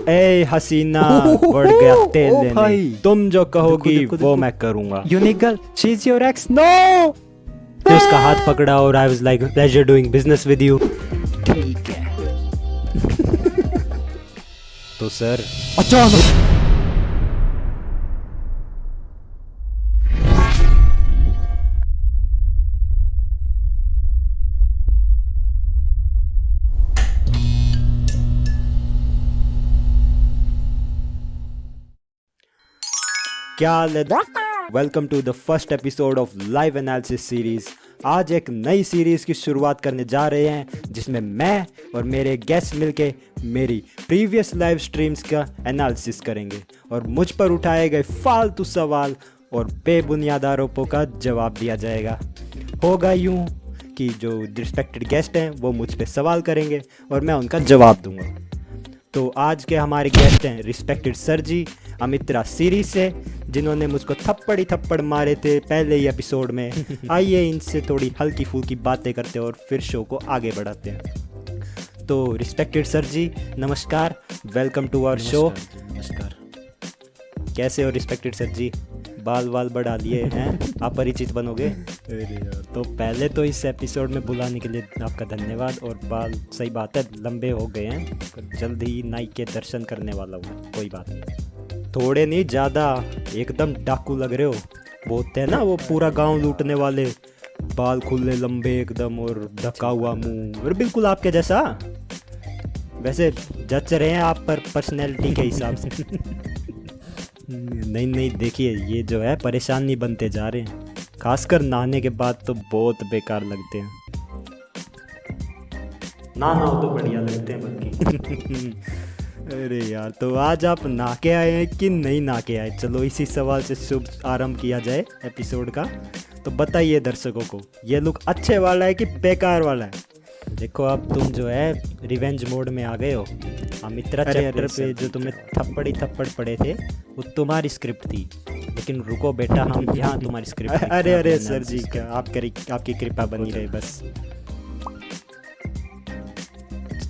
ए हसीना बढ़ गया तेल लेने। भाई। तुम जो कहोगी देखो, वो मैं करूंगा। Unique girl, she is your ex. No. फिर उसका हाथ पकड़ा और I was like pleasure doing business with you. ठीक है। तो सर अचानक क्या welcome to the first episode of live analysis series. आज एक नई सीरीज की शुरुआत करने जा रहे हैं जिसमें मैं और मेरे गेस्ट मिलके मेरी प्रीवियस लाइव स्ट्रीम्स का एनालिसिस करेंगे और मुझ पर उठाए गए फालतू सवाल और बेबुनियाद आरोपों का जवाब दिया जाएगा। होगा यूं कि जो रिस्पेक्टेड गेस्ट हैं वो मुझ पे सवाल करेंगे और मैं उनका जवाब दूंगा। तो आज के हमारे गेस्ट हैं रिस्पेक्टेड सर जी अमित्रा सीरीज से, जिन्होंने मुझको थप्पड़ ही थप्पड़ मारे थे पहले ही एपिसोड में। आइए इनसे थोड़ी हल्की फुल्की बातें करते हैं और फिर शो को आगे बढ़ाते हैं। तो रिस्पेक्टेड सर जी नमस्कार, वेलकम टू आवर शो। नमस्कार। कैसे हो रिस्पेक्टेड सर जी? बाल वाल बढ़ा लिए हैं, अपरिचित बनोगे। अरे यार, तो पहले तो इस एपिसोड में बुलाने के लिए आपका धन्यवाद। और बाल सही बात है लंबे हो गए हैं, पर जल्द ही नाई के दर्शन करने वाला हूँ। कोई बात नहीं, थोड़े नहीं ज़्यादा, एकदम डाकू लग रहे हो। बोलते हैं ना वो पूरा गांव लूटने वाले, बाल खुले लंबे एकदम और ढका हुआ मुंह, और बिल्कुल आपके जैसा। वैसे जच रहे हैं आप पर पर्सनैलिटी के हिसाब से। नहीं नहीं, देखिए ये जो है परेशान नहीं बनते जा रहे हैं, खासकर नहाने के बाद तो बहुत बेकार लगते हैं। ना हो तो बढ़िया लगते हैं बल्कि। अरे यार, तो आज आप नहा के आए हैं कि नहीं नहा के आए? चलो इसी सवाल से शुभ आरंभ किया जाए एपिसोड का। तो बताइए दर्शकों को, ये लुक अच्छे वाला है कि बेकार वाला है? देखो अब तुम जो है रिवेंज मोड में आ गए हो। अमित्रा चैप्टर पे जो तुम्हें थप्पड़ ही थप्पड़ पड़े थे वो तुम्हारी स्क्रिप्ट थी, लेकिन रुको बेटा, हम यहाँ तुम्हारी स्क्रिप्ट। अरे अरे सर जी, क्या आपकी कृपा बनी रहे बस।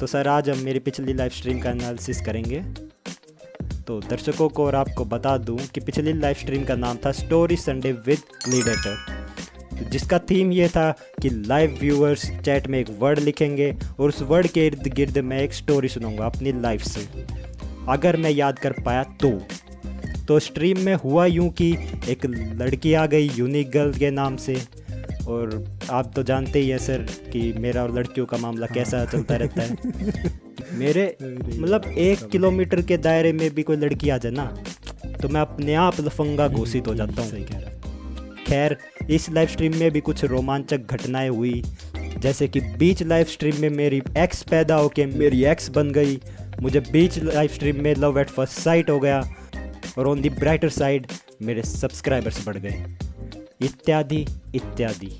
तो सर आज हम मेरी पिछली लाइव स्ट्रीम का एनालिसिस करेंगे। तो दर्शकों को और आपको बता दूं कि पिछली लाइव स्ट्रीम का नाम था स्टोरी संडे विद ग्लीडेटर, जिसका थीम ये था कि लाइव व्यूअर्स चैट में एक वर्ड लिखेंगे और उस वर्ड के इर्द गिर्द मैं एक स्टोरी सुनाऊंगा अपनी लाइफ से, अगर मैं याद कर पाया तो स्ट्रीम में हुआ यूं कि एक लड़की आ गई यूनिक गर्ल के नाम से। और आप तो जानते ही हैं सर कि मेरा और लड़कियों का मामला कैसा चलता रहता है। मेरे मतलब 1 किलोमीटर के दायरे में भी कोई लड़की आ जाए ना तो मैं अपने आप लफंगा घोषित हो जाता हूँ। सही कह रहा है। खैर, इस लाइव स्ट्रीम में भी कुछ रोमांचक घटनाएं हुई, जैसे कि बीच लाइव स्ट्रीम में मेरी एक्स पैदा होके मेरी एक्स बन गई, मुझे बीच लाइव स्ट्रीम में लव एट फर्स्ट साइट हो गया, और ऑन दी ब्राइटर साइड मेरे सब्सक्राइबर्स बढ़ गए, इत्यादि इत्यादि।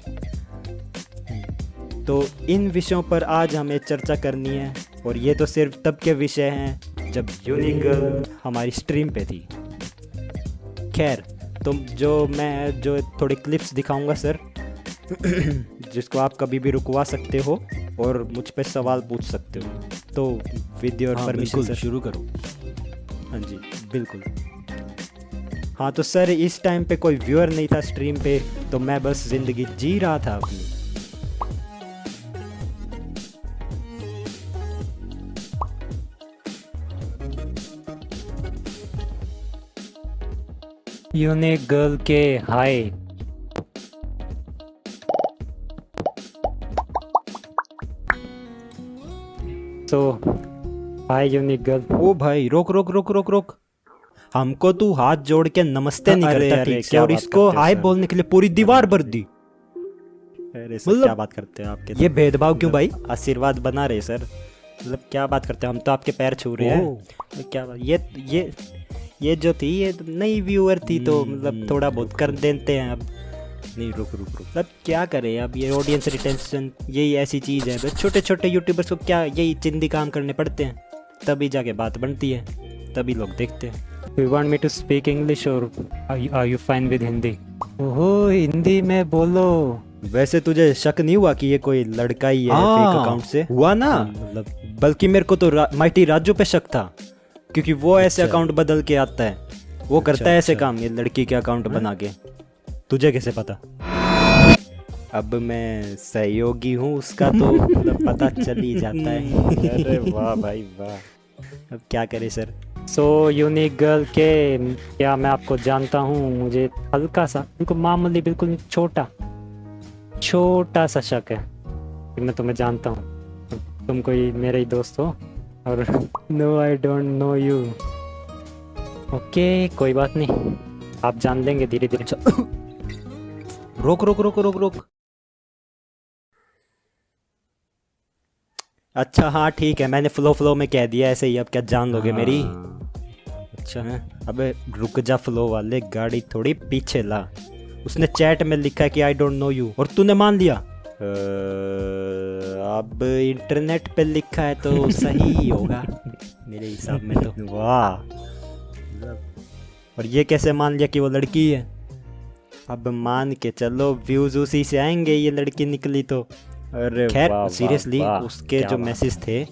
तो इन विषयों पर आज हमें चर्चा करनी है, और ये तो सिर्फ तब के विषय हैं जब यूनिक गर्ल हमारी स्ट्रीम पे थी। खैर, तो मैं थोड़ी क्लिप्स दिखाऊंगा सर, जिसको आप कभी भी रुकवा सकते हो और मुझ पे सवाल पूछ सकते हो। तो विद योर परमिशन सर शुरू करो। हाँ जी बिल्कुल। हाँ तो सर, इस टाइम पे कोई व्यूअर नहीं था स्ट्रीम पे, तो मैं बस जिंदगी जी रहा था अपनी। यूनिक गर्ल के हाय। तो हाय यूनिक गर्ल। ओ भाई रोक रोक रोक रोक रोक, हमको तू हाथ जोड़ के नमस्ते नहीं करता ठीक से, और इसको हाय बोलने के लिए पूरी दीवार भर दी। अरे सर क्या बात करते हैं आपके, ये भेदभाव क्यों भाई? आशीर्वाद बना रहे सर, मतलब क्या बात करते हैं, हम तो आपके पैर छू रहे हैं। क्या बात, ये जो थी ये नई व्यूअर थी, तो मतलब थोड़ा बहुत कर देते हैं। अब नहीं रुक मतलब क्या करें, अब ये ऑडियंस रिटेंशन यही ऐसी चीज़ है, बस छोटे छोटे यूट्यूबर्स को क्या यही चिंदी काम करने पड़ते हैं, तभी जाके बात बनती है, तभी लोग देखते हैं। You want me to speak English or are you fine with Hindi? ओहो, हिंदी में बोलो। वैसे तुझे शक नहीं हुआ कि ये कोई लड़का ही है फेक अकाउंट से? हुआ ना, मतलब बल्कि मेरे को तो माइटी राजू पे शक था। क्योंकि वो ऐसे अच्छा। अकाउंट बदल के आता है, वो करता है ऐसे अच्छा। काम, ये लड़की के अकाउंट बना के। तुझे कैसे पता? अब मैं सहयोगी हूँ उसका, तो मतलब पता चल ही जाता है। अरे वाह भाई वाह। अब क्या करे सर। सो यूनिक गर्ल के, क्या मैं आपको जानता हूँ? मुझे हल्का सा, बिल्कुल मामूली, बिल्कुल छोटा छोटा सा शक है कि मैं तुम्हें जानता हूँ, तुम कोई मेरे ही दोस्त हो। और no, I don't know you. Okay, कोई बात नहीं, आप जान लेंगे धीरे धीरे। रोक रोक रोक रोक रोक। अच्छा हाँ ठीक है, मैंने फ्लो फ्लो में कह दिया ऐसे ही, अब क्या जान लोगे मेरी? अच्छा। हैं? अबे रुक जा फ्लो वाले, गाड़ी थोड़ी पीछे ला। उसने चैट में लिखा है कि आई डोंट नो यू, और तूने मान लिया। अब इंटरनेट पे लिखा है तो सही ही होगा मेरे हिसाब में तो। वाह। और ये कैसे मान लिया कि वो लड़की है? अब मान के चलो व्यूज उसी से आएंगे, ये लड़की निकली तो। अरे खैर वाह, सीरियसली वाह, उसके क्या जो बात। मैसेज थे,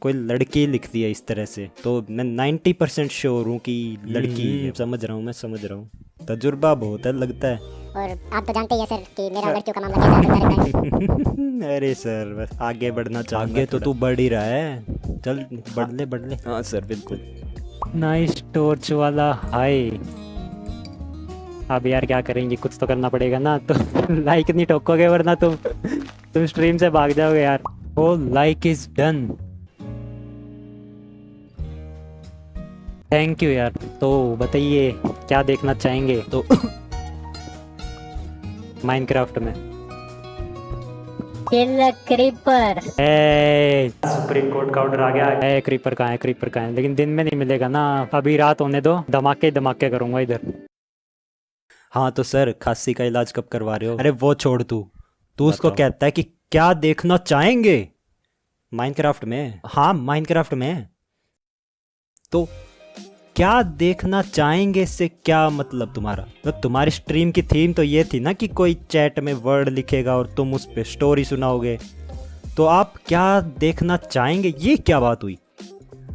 कोई लड़की लिखती है इस तरह से, तो मैं 90% श्योर हूँ कि लड़की ही है। समझ रहा हूँ, मैं समझ रहा हूँ, तजुर्बा बहुत है लगता है। और आप तो जानते ही हैं सर कि मेरा लड़कियों का मामला कैसा चलता रहता है। अरे सर बस आगे बढ़ना चाहूँगा। आगे तो तू बढ़ ही रहा है, चल बढ़ ले। हाँ सर बिल्कुल। नाइस टॉर्च वाला हाय। अब यार क्या करेंगे, कुछ तो करना पड़ेगा ना। तो लाइक नहीं ठोकोगे वरना तुम स्ट्रीम से भाग जाओगे यार। Oh like is done, thank you यार। तो बताइए क्या देखना चाहेंगे तो माइनक्राफ्ट में? Kill creeper. सुप्रीम कोर्ट का ऑर्डर आ गया है। क्रीपर कहाँ है, क्रीपर कहाँ है? लेकिन दिन में नहीं मिलेगा ना, अभी रात होने दो, धमाके धमाके करूंगा इधर। हाँ तो सर खांसी का इलाज कब करवा रहे हो? अरे वो छोड़, तू उसको बताओ। कहता है कि क्या देखना चाहेंगे माइनक्राफ्ट में। हाँ माइनक्राफ्ट में, तो क्या देखना चाहेंगे इससे क्या मतलब तुम्हारा? तो तुम्हारी स्ट्रीम की थीम तो ये थी ना कि कोई चैट में वर्ड लिखेगा और तुम उस पे स्टोरी सुनाओगे, तो आप क्या देखना चाहेंगे, ये क्या बात हुई?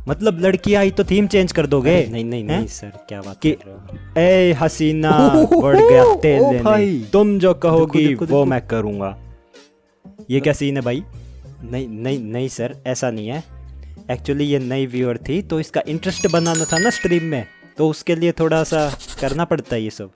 मतलब लड़की आई तो थीम चेंज कर दोगे? नहीं नहीं हैं? नहीं सर, क्या बात कि कर रहे हो? ए हसीना बढ़ गया तेल ओ लेने, भाई। तुम जो कहोगी देखो, वो देखो। मैं करूँगा। ये क्या सीन है भाई? नहीं नहीं नहीं सर, ऐसा नहीं है, एक्चुअली ये नई व्यूअर थी तो इसका इंटरेस्ट बनाना था ना स्ट्रीम में, तो उसके लिए थोड़ा सा करना पड़ता है ये सब।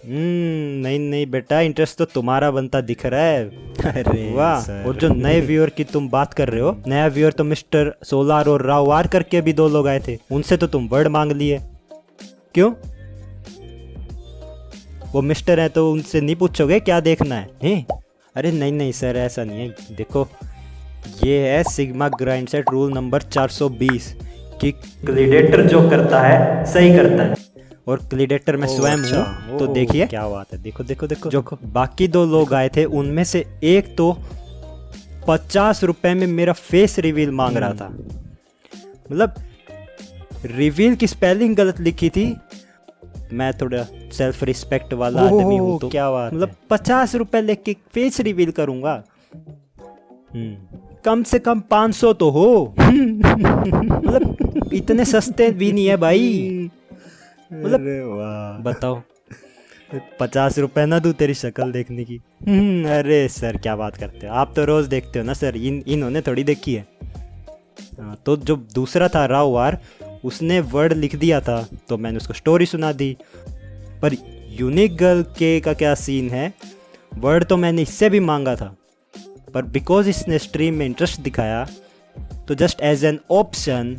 नहीं नहीं बेटा, इंटरेस्ट तो तुम्हारा बनता दिख रहा है। अरे वाह। सर। और जो नए व्यूअर की तुम बात कर रहे हो, नया व्यूअर तो मिस्टर सोलार और राववार करके भी 2 लोग आए थे, उनसे तो तुम वर्ड मांग लिए। क्यों? वो मिस्टर है तो उनसे नहीं पूछोगे क्या देखना है? हैं? अरे नहीं नहीं सर, ऐसा नहीं है। देखो ये है sigma grind set rule number 420 कि क्लीडेटर जो करता है सही करता है, और क्लीडेटर में ओह, स्वयं अच्छा। हूँ। तो ओह, देखिए क्या बात है, देखो देखो देखो जो देखो। बाकी 2 लोग आए थे उनमें से एक तो 50 रुपए में मेरा फेस रिवील मांग रहा था। मतलब रिवील की स्पेलिंग गलत लिखी थी। मैं थोड़ा सेल्फ रिस्पेक्ट वाला ओह, आदमी हूँ, तो क्या बात मतलब 50 रुपए लेके फेस रिवील करूंगा? कम से कम 500 तो हो। मतलब इतने सस्ते भी नहीं है भाई। मतलब अरे वाह। बताओ 50 रुपए ना दूं तेरी शक्ल देखने की? अरे सर क्या बात करते हो, आप तो रोज देखते हो ना सर, इन्होंने थोड़ी देखी है। तो जो दूसरा था राववार, उसने वर्ड लिख दिया था तो मैंने उसको स्टोरी सुना दी। पर यूनिक गर्ल के का क्या सीन है, वर्ड तो मैंने इससे भी मांगा था, पर बिकॉज इसने स्ट्रीम में इंटरेस्ट दिखाया तो जस्ट एज एन ऑप्शन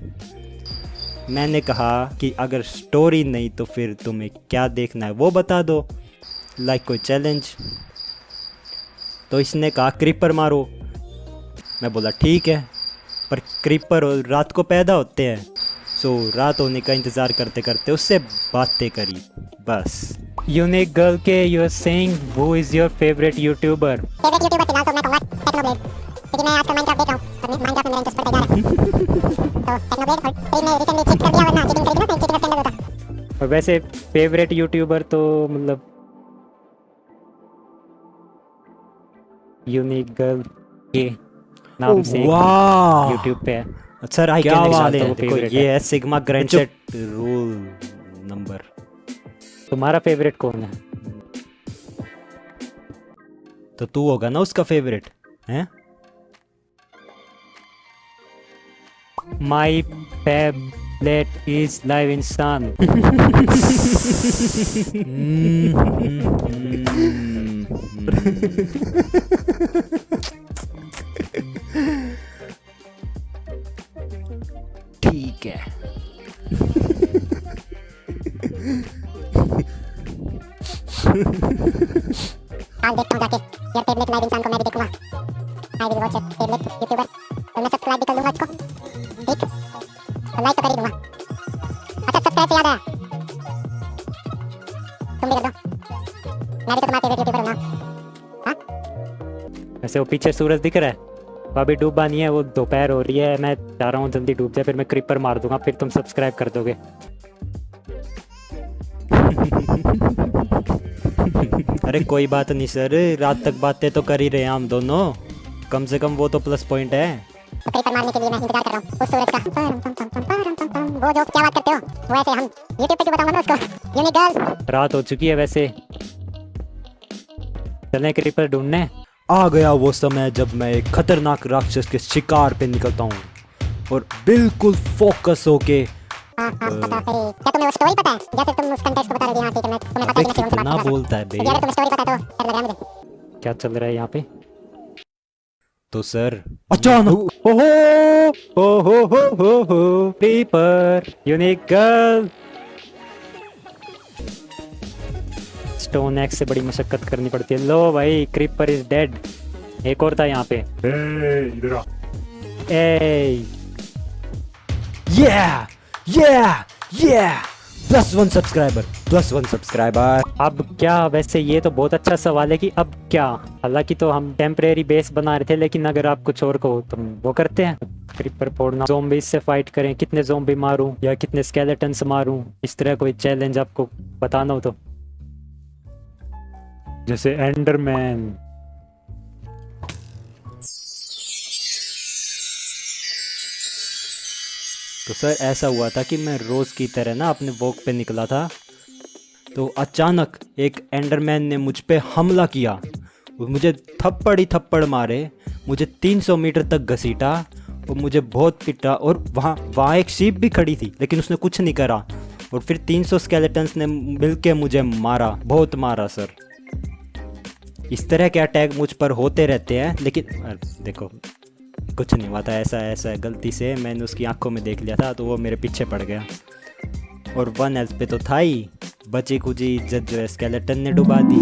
मैंने कहा कि अगर स्टोरी नहीं तो फिर तुम्हें क्या देखना है वो बता दो, लाइक कोई चैलेंज। तो इसने कहा क्रीपर मारो। मैं बोला ठीक है, पर क्रीपर रात को पैदा होते हैं, सो रात होने का इंतज़ार करते करते उससे बातें करी बस। यूनिक गर्ल के, you are saying who is your favourite YouTuber? Favourite YouTuber फिलहाल तो मैं कहूँगा टेक्नोब्लेड, क्योंकि मैं आजकल माइनक्राफ्ट देख रहा हूँ और माइनक्राफ्ट में मेरा इंटरेस्ट बढ़ता जा रहा है। तो टेक्नोब्लेड, और पेज ने रिसेंटली चेक कर दिया, वरना चेकिंग करेगी ना, मैं चेकिंग का स्टैंडर्ड होता। और वैसे फेवरेट यूट्यूबर तो मतलब यूनिक गर्ल के नाम से वाह यूट्यूब पे है। सर आई क्या कैन बात वाले है, वो देखो favorite ये है। है सिग्मा ग्रैंड चुप। Set rule number. तुम्हारा फेवरेट कौन है? तो तू होगा ना उसका फेवरेट हैं? माई फेवरेट इज लाइव इंसान। ठीक है। आज देखता हूँ जाके यार टेबलेट लाइव इंसान को मैं भी देखूंगा। I will watch it tablet YouTuber. तो मैं सब्सक्राइब भी कर लूंगा इसको, ठीक? तो लाइक तो कर ही दूंगा। अच्छा सब्सक्राइब से याद आया, तुम भी कर दो, मैं भी तो तुम्हारा फेवरेट यूट्यूबर हूँ ना। वैसे वो पीछे सूरज दिख रहा है, वो अभी डूबा नहीं है, वो दोपहर हो रही है। मैं चाह रहा हूँ जल्दी डूब जाए, फिर मैं क्रीपर मार दूंगा, फिर तुम सब्सक्राइब कर दोगे। अरे कोई बात नहीं सर, रात तक बातें तो कर ही रहे हैं हम दोनों, कम से कम वो तो प्लस पॉइंट है। तो क्रीपर मारने के लिए मैं इंतजार कर रहा हूँ उस सूरज का। वो जो क्या बात करते हो वो ऐसे हम यूट्यूब पे क्यों बताऊंगा मैं उसको। यूनिक गर्ल रात हो चुकी है वैसे, चलें क्रीपर ढूंढने। आ गया वो समय जब मैं एक खतरनाक राक्षस के शिकार पे निकलता हूँ और बिल्कुल फोकस होके। हाँ पता है। क्या तुम्हें वो स्टोरी पता है जैसे तुम उस कंटेक्स्ट को बता रही थी? हाँ ठीक है, मैं तुम्हें पता है कि मैं शिवम से बात कितना कर रहा था। बोलता है बे। यार तुम्हें स्टोरी पता है तो डर लग रहा है मुझे। क्या चल रहा है यहाँ पे? तो सर अचानक हो creeper, unique girl. Stone x से बड़ी मशक्कत करनी पड़ती है। लो भाई, क्रीपर इज डेड। एक और था यहाँ पे। इधर आ। ए yeah +1 सब्सक्राइबर। अब क्या? वैसे ये तो बहुत अच्छा सवाल है कि अब क्या। हालांकि तो हम टेम्परेरी बेस बना रहे थे, लेकिन अगर आप कुछ और कहो तो हम वो करते हैं। क्रीपर फोड़ना, ज़ॉम्बीज से फाइट करें, कितने ज़ॉम्बी मारूं या कितने स्केलेटन्स मारूं, इस तरह कोई चैलेंज आपको बताना हो तो। जैसे एंडरमैन। तो सर ऐसा हुआ था कि मैं रोज़ की तरह ना अपने वॉक पे निकला था, तो अचानक एक एंडरमैन ने मुझ पे हमला किया। वो मुझे थप्पड़ ही थप्पड़ मारे, मुझे 300 मीटर तक घसीटा और मुझे बहुत पिटा। और वहाँ एक शीप भी खड़ी थी, लेकिन उसने कुछ नहीं करा। और फिर 300 स्केलेटन्स ने मिलके मुझे मारा, बहुत मारा सर। इस तरह के अटैक मुझ पर होते रहते हैं, लेकिन देखो कुछ नहीं हुआ था। ऐसा गलती से मैंने उसकी आंखों में देख लिया था, तो वो मेरे पीछे पड़ गया। और 1 हेल्थ पे तो था ही, बची कुची इज्जत जो है स्केलेटन ने डुबा दी।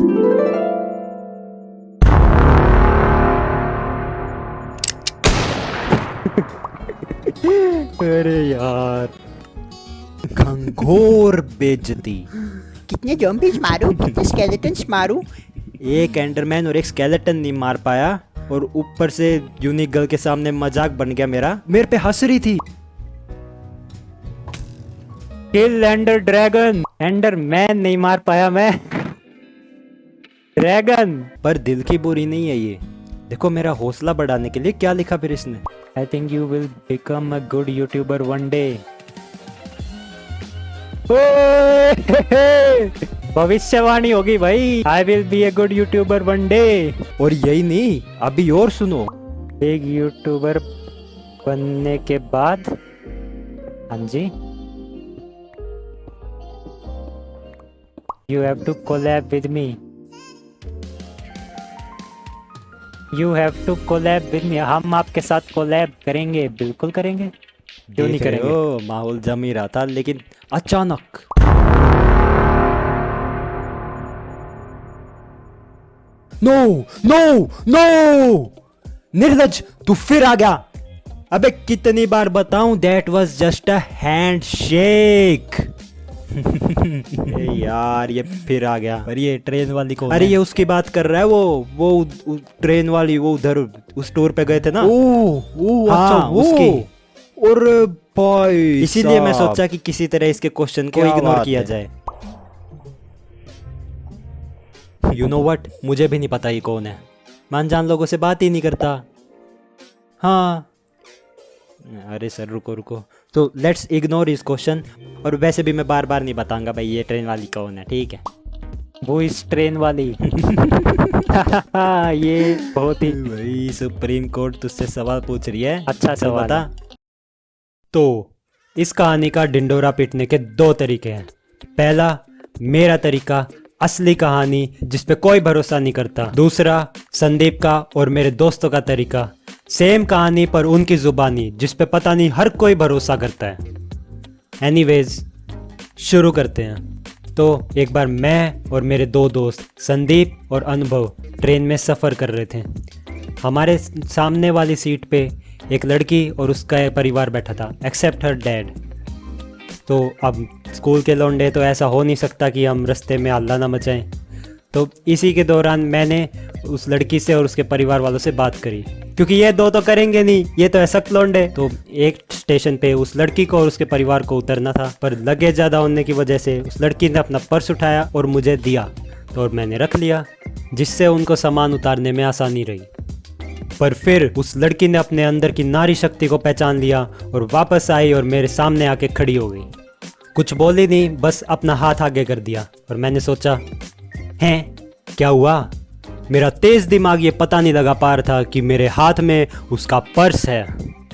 अरे यार, घंघोर बेइज्जती। कितने ज़ॉम्बीज मारूं, कितने स्केलेटन्स मारूं? एक एंडरमैन और एक स्केलेटन नहीं मार पाया, और ऊपर से यूनिक गर्ल के सामने मजाक बन गया मेरा। मेरे पे हंस रही थी। किल एंडर ड्रैगन। एंडर मैन नहीं मार पाया मैं, ड्रैगन। पर दिल की बुरी नहीं है ये। देखो मेरा हौसला बढ़ाने के लिए क्या लिखा फिर इसने। I think you will become a good YouTuber one day. भविष्यवाणी होगी भाई। I will be a good YouTuber one day. और यही नहीं, अभी और सुनो। बिग यूट्यूबर बनने के बाद, हाँ जी, you have to collab with me. You have to collab with me. हम आपके साथ कोलैब करेंगे, बिल्कुल करेंगे, क्यों नहीं देख रहे करेंगे। हो, माहौल जम ही रहा था, लेकिन अचानक नो नो नो, निर्लज तू फिर आ गया। अबे कितनी बार बताऊं, that was just a handshake. यार ये फिर आ गया। और ये ट्रेन वाली को, अरे ये उसकी बात कर रहा है, वो ट्रेन वाली, वो उधर उस टूर पे गए थे ना। ओ हाँ, अच्छा वो उसकी। और भाई इसीलिए मैं साहब, सोचा कि किसी तरह इसके क्वेश्चन को क्या इग्नोर बात किया है। जाए। यू नो व्हाट, मुझे भी नहीं पता ये कौन है। मैं अनजान लोगों से बात ही नहीं करता। हाँ, अरे सर रुको रुको, तो लेट्स इग्नोर इस क्वेश्चन। और वैसे भी मैं बार बार नहीं बताऊंगा भाई ये ट्रेन वाली कौन है, ठीक है? वो इस ट्रेन वाली। ये बहुत ही भाई सुप्रीम कोर्ट तुझसे सवाल पूछ रही है, अच्छा चल सवाल बता। है। तो इस कहानी का ढिंडोरा पीटने के दो तरीके हैं। पहला, मेरा तरीका, असली कहानी जिस पे कोई भरोसा नहीं करता। दूसरा, संदीप का और मेरे दोस्तों का तरीका, सेम कहानी पर उनकी जुबानी जिस पे पता नहीं हर कोई भरोसा करता है। एनीवेज, शुरू करते हैं। तो एक बार मैं और मेरे दो दोस्त संदीप और अनुभव ट्रेन में सफ़र कर रहे थे। हमारे सामने वाली सीट पे एक लड़की और उसका परिवार बैठा था, एक्सेप्ट हर डैड। तो अब स्कूल के लौंडे तो ऐसा हो नहीं सकता कि हम रास्ते में हल्ला ना मचाएं। तो इसी के दौरान मैंने उस लड़की से और उसके परिवार वालों से बात करी, क्योंकि ये दो तो करेंगे नहीं, ये तो है सख्त लौंडे। तो एक स्टेशन पे उस लड़की को और उसके परिवार को उतरना था, पर लगेज ज़्यादा होने की वजह से उस लड़की ने अपना पर्स उठाया और मुझे दिया, तो और मैंने रख लिया, जिससे उनको सामान उतारने में आसानी रही। पर फिर उस लड़की ने अपने अंदर की नारी शक्ति को पहचान लिया और वापस आई और मेरे सामने आके खड़ी हो गई। कुछ बोली नहीं, बस अपना हाथ आगे कर दिया। और मैंने सोचा, हैं क्या हुआ? मेरा तेज दिमाग ये पता नहीं लगा पा रहा था कि मेरे हाथ में उसका पर्स है।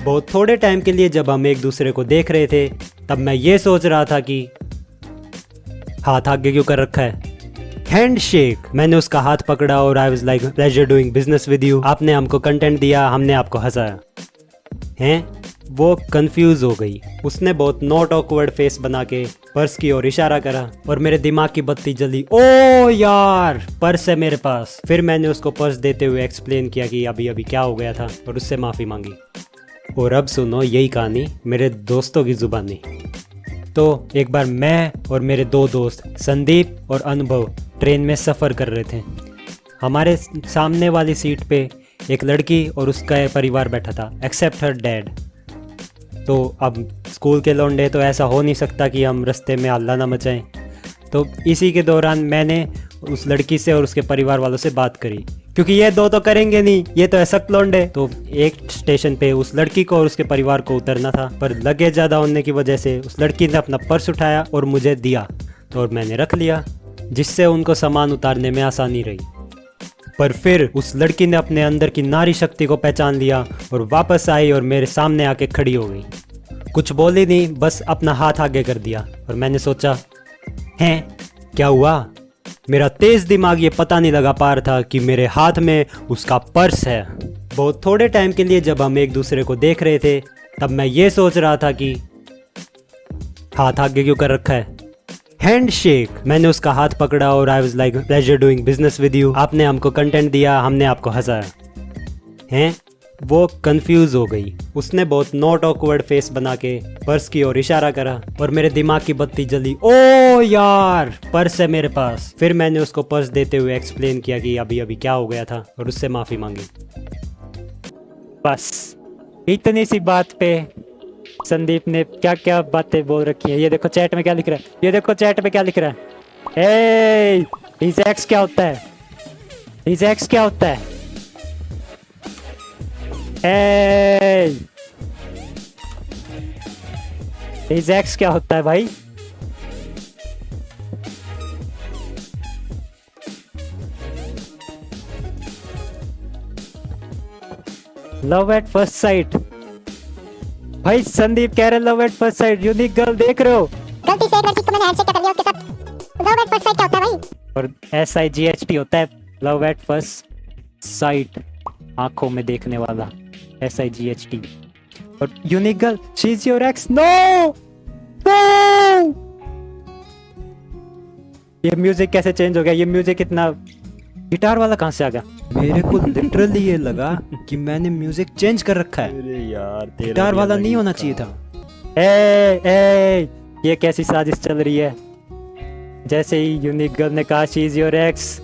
बहुत थोड़े टाइम के लिए जब हम एक दूसरे को देख रहे थे, तब मैं ये सोच रहा था कि हाथ आगे क्यों कर रखा है। Hand shake. मैंने उसका हाथ पकड़ा और I was like, pleasure doing business with you. आपने हमको कंटेंट दिया, हमने आपको हंसाया। हैं? वो कंफ्यूज हो गई। उसने बहुत नॉट ऑकवर्ड फेस बना के पर्स की ओर इशारा करा और मेरे दिमाग की बत्ती जली। ओ यार, पर्स है मेरे पास। फिर मैंने उसको पर्स देते हुए एक्सप्लेन किया कि अभी अभी क्या हो गया था और उससे माफ़ी मांगी। और अब सुनो यही कहानी मेरे दोस्तों की जुबानी। तो एक बार मैं और मेरे दो दोस्त संदीप और अनुभव ट्रेन में सफ़र कर रहे थे। हमारे सामने वाली सीट पे एक लड़की और उसका परिवार बैठा था, एक्सेप्ट हर डैड। तो अब स्कूल के लौंडे तो ऐसा हो नहीं सकता कि हम रास्ते में हल्ला ना मचाएं। तो इसी के दौरान मैंने उस लड़की से और उसके परिवार वालों से बात करी, क्योंकि ये दो तो करेंगे नहीं, ये तो है सख्त लौंडे। तो एक स्टेशन पे उस लड़की को और उसके परिवार को उतरना था, पर लगेज ज़्यादा होने की वजह से उस लड़की ने अपना पर्स उठाया और मुझे दिया, तो और मैंने रख लिया, जिससे उनको सामान उतारने में आसानी रही। पर फिर उस लड़की ने अपने अंदर की नारी शक्ति को पहचान लिया और वापस आई और मेरे सामने आके खड़ी हो गई। कुछ बोली नहीं, बस अपना हाथ आगे कर दिया। और मैंने सोचा, हैं क्या हुआ? मेरा तेज दिमाग ये पता नहीं लगा पा रहा था कि मेरे हाथ में उसका पर्स है। बहुत थोड़े टाइम के लिए जब हम एक दूसरे को देख रहे थे, तब मैं ये सोच रहा था कि हाथ आगे क्यों कर रखा है। Hand shake. मैंने उसका हाथ पकड़ा और I was like, pleasure doing business with you. आपने हमको कंटेंट दिया, हमने आपको हंसाया। हैं? वो कंफ्यूज हो गई। उसने बहुत नॉट ऑकवर्ड फेस बना के पर्स की ओर इशारा करा और मेरे दिमाग की बत्ती जली। ओ यार, पर्स है मेरे पास। फिर मैंने उसको पर्स देते हुए एक्सप्लेन किया कि अभी अभी क्या हो गया था और उससे माफ़ी मांगी। बस इतनी सी बात पे संदीप ने क्या क्या बातें बोल रखी है। ये देखो चैट में क्या लिख रहा है, ये देखो चैट में क्या लिख रहा है। ए, रिजैक्स क्या होता है? रिजैक्स क्या होता है? रिजैक्स क्या होता है भाई? Love at first sight. भाई संदीप कह रहे love at first sight. Unique girl देख रहे हो? गलती से एक लड़की को मैंने हैंडशेक कर लिया उसके साथ। लव एट फर्स्ट साइट क्या होता है भाई? और SIGHT होता है लव एट फर्स्ट साइट, आंखों में देखने वाला। SIGHT। और unique girl, she is your ex. No no. ये म्यूजिक कैसे चेंज हो गया? ये म्यूजिक इतना गिटार वाला कहाँ से आ गया? मेरे को लिटरली ये लगा कि मैंने म्यूजिक चेंज कर रखा है। अरे यार, गिटार वाला नहीं होना चाहिए था। ए, ये कैसी साजिश चल रही है? जैसे ही यूनिक गर्ल ने कहा शी इज योर एक्स,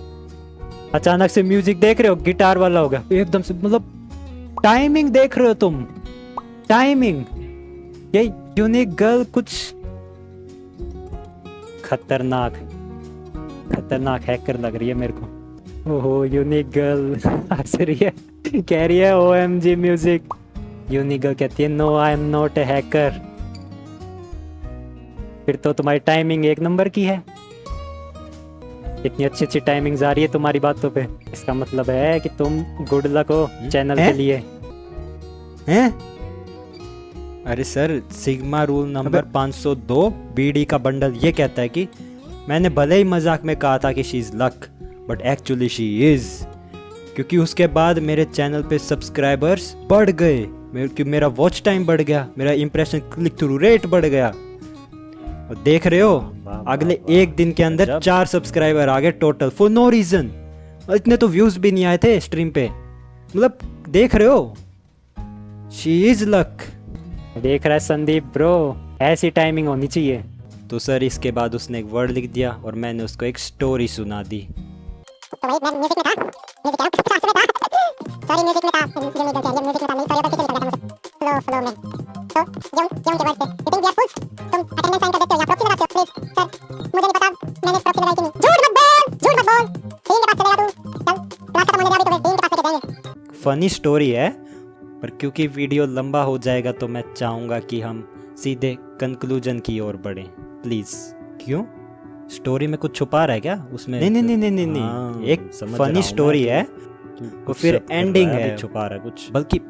अचानक से म्यूजिक देख रहे हो गिटार वाला होगा एकदम से। मतलब टाइमिंग देख रहे हो तुम? टाइमिंग। ये यूनिक गर्ल कुछ खतरनाक हैकर लग रही है मेरे को। ओहो, यूनिक गर्ल हंस रही है, कह रही है OMG म्यूजिक। यूनिक गर्ल कहती है no I am not a hacker. फिर तो तुम्हारी टाइमिंग एक नंबर की है। इतनी अच्छी अच्छी टाइमिंग्स आ रही है तुम्हारी बातों पे, इसका मतलब है कि तुम गुड लक हो चैनल के हैं? लिए। हैं? अरे सर, सिग्मा रूल नंबर 502 बीडी का बंडल ये कहता है कि मैंने भले ही मजाक में कहा था कि she is luck, but actually she is, क्योंकि उसके बाद मेरे चैनल पे सब्सक्राइबर्स बढ़ गए, मेरा वॉच टाइम बढ़ गया, मेरा इंप्रेशन क्लिक थ्रू रेट बढ़ गया। और देख रहे हो, अगले एक दिन के अंदर 4 सब्सक्राइबर आ गए टोटल फॉर नो रीजन। इतने तो व्यूज भी नहीं आए थे स्ट्रीम पे। मतलब देख रहे हो, शी इज लक। देख रहा है संदीप ब्रो, ऐसी टाइमिंग होनी चाहिए। तो सर इसके बाद उसने एक वर्ड लिख दिया और मैंने उसको एक स्टोरी सुना दी। तो वही मैं म्यूजिक में था, म्यूजिक क्या क्लास में था, सॉरी म्यूजिक में था, जो नहीं गलती है म्यूजिक में था, मेरी सॉरी पर पीछे निकल गया फ्लो में। तो जून के वर्ड से यू थिंक वी आर फुल्स, तुम अटेंडेंस साइन कर देते हो या प्रॉक्सी लगाते हो प्लीज सर, मुझे नहीं पता मैंने प्रॉक्सी लगाई कि नहीं। झूठ मत बोल, झूठ मत बोल, डीन के पास चलेगा तू, चल क्लास खत्म होने जा रही तो डीन के पास लेके जाएंगे। फनी स्टोरी है, पर क्योंकि वीडियो लंबा हो जाएगा तो मैं चाहूँगा कि हम सीधे कंक्लूजन की ओर बढ़ें प्लीज़। क्यों? स्टोरी में कुछ छुपा रहा है क्या उसमें? नहीं नहीं नहीं नहीं नहीं, हाँ, एक समझ फनी रहा हूँ स्टोरी मैं है, तो और फिर सब कर एंडिंग रहा है, अभी छुपा रहा है कुछ। बल्कि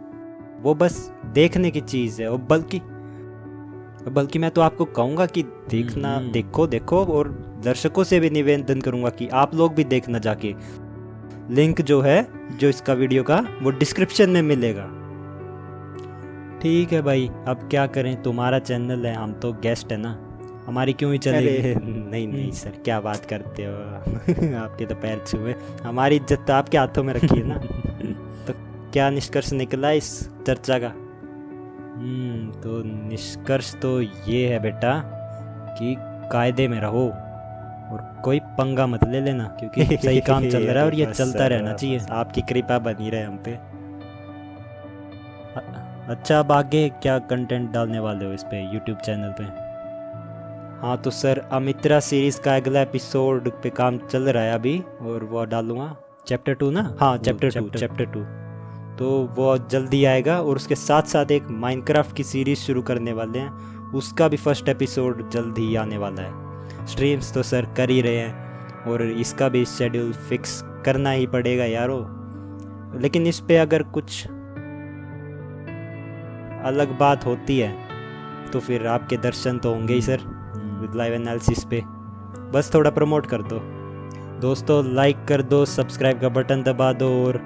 वो बस देखने की चीज़ है। और बल्कि मैं तो आपको कहूँगा कि देखना, देखो देखो, और दर्शकों से भी निवेदन करूँगा कि आप लोग भी देखना जाके। लिंक जो है, जो इसका वीडियो का, वो डिस्क्रिप्शन में मिलेगा। ठीक है भाई, अब क्या करें, तुम्हारा चैनल है, हम तो गेस्ट है ना, हमारी क्यों ही चले। नहीं नहीं सर, क्या बात करते हो। आपके तो पैर छुए, हमारी इज्जत तो आपके हाथों में रखी है ना। तो क्या निष्कर्ष निकला इस चर्चा का? तो निष्कर्ष तो ये है बेटा कि कायदे में रहो और कोई पंगा मत ले लेना, क्योंकि सही काम चल रहा है और ये चलता रहना चाहिए। आपकी कृपा बनी रहे हम पे। अच्छा, अब आगे क्या कंटेंट डालने वाले हो इस पे यूट्यूब चैनल पे? हाँ तो सर, अमित्रा सीरीज़ का अगला एपिसोड पे काम चल रहा है अभी, और वो डालूंगा चैप्टर 2 ना। हाँ चैप्टर 2 तो वो जल्दी आएगा। और उसके साथ साथ एक माइनक्राफ्ट की सीरीज़ शुरू करने वाले हैं, उसका भी फर्स्ट एपिसोड जल्द ही आने वाला है। स्ट्रीम्स तो सर कर ही रहे हैं, और इसका भी शेड्यूल फिक्स करना ही पड़ेगा यारो। लेकिन इस पे अगर कुछ अलग बात होती है तो फिर आपके दर्शन तो होंगे ही सर, विद लाइव एनालिसिस पे। बस थोड़ा प्रमोट कर दो दोस्तों, लाइक कर दो, सब्सक्राइब का बटन दबा दो, और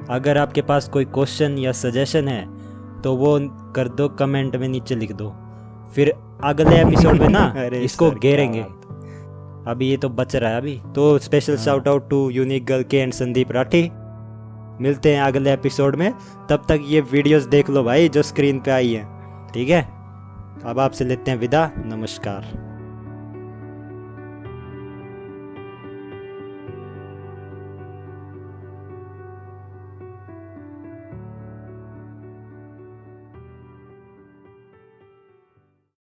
अगर आपके पास कोई क्वेश्चन या सजेशन है तो वो कर दो, कमेंट में नीचे लिख दो। फिर अगले एपिसोड में ना इसको घेरेंगे। अभी ये तो बच रहा है अभी। तो special shout out to unique girl के एंड संदीप राठी। मिलते हैं अगले एपिसोड में, तब तक ये वीडियोस देख लो भाई जो स्क्रीन पे आई है। ठीक है, अब आपसे लेते हैं विदा, नमस्कार।